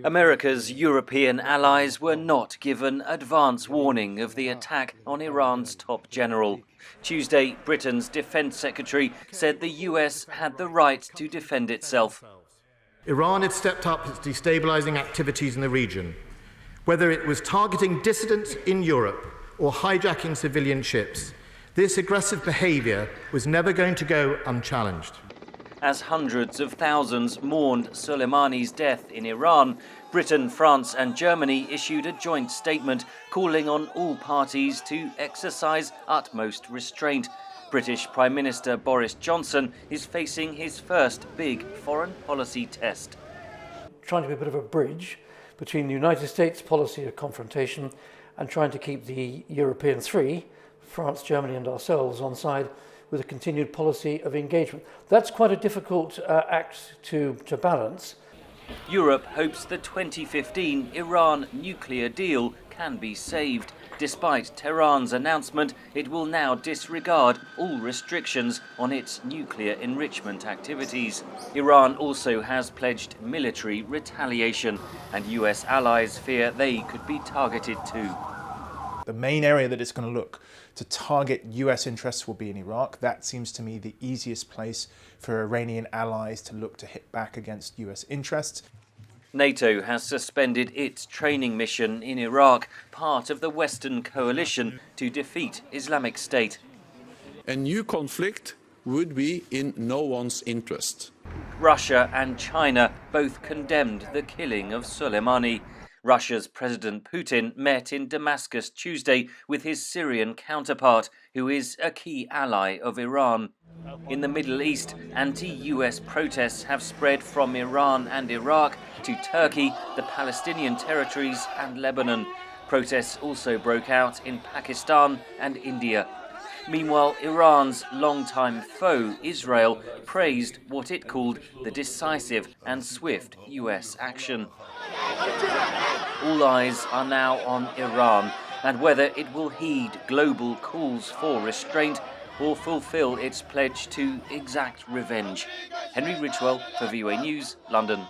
America's European allies were not given advance warning of the attack on Iran's top general. Tuesday, Britain's Defence Secretary said the US had the right to defend itself. Iran had stepped up its destabilising activities in the region. Whether it was targeting dissidents in Europe or hijacking civilian ships, this aggressive behaviour was never going to go unchallenged. As hundreds of thousands mourned Soleimani's death in Iran, Britain, France and Germany issued a joint statement calling on all parties to exercise utmost restraint. British Prime Minister Boris Johnson is facing his first big foreign policy test. Trying to be a bit of a bridge between the United States policy of confrontation and trying to keep the European three, France, Germany and ourselves, on side with a continued policy of engagement. That's quite a difficult act to balance. Europe hopes the 2015 Iran nuclear deal can be saved. Despite Tehran's announcement, it will now disregard all restrictions on its nuclear enrichment activities. Iran also has pledged military retaliation, and US allies fear they could be targeted too. The main area that it's going to look to target US interests will be in Iraq. That seems to me the easiest place for Iranian allies to look to hit back against US interests. NATO has suspended its training mission in Iraq, part of the Western coalition to defeat Islamic State. A new conflict would be in no one's interest. Russia and China both condemned the killing of Soleimani. Russia's President Putin met in Damascus Tuesday with his Syrian counterpart, who is a key ally of Iran. In the Middle East, anti-US protests have spread from Iran and Iraq to Turkey, the Palestinian territories and Lebanon. Protests also broke out in Pakistan and India. Meanwhile, Iran's longtime foe, Israel, praised what it called the decisive and swift US action. All eyes are now on Iran and whether it will heed global calls for restraint or fulfill its pledge to exact revenge. Henry Ridgwell for VOA News, London.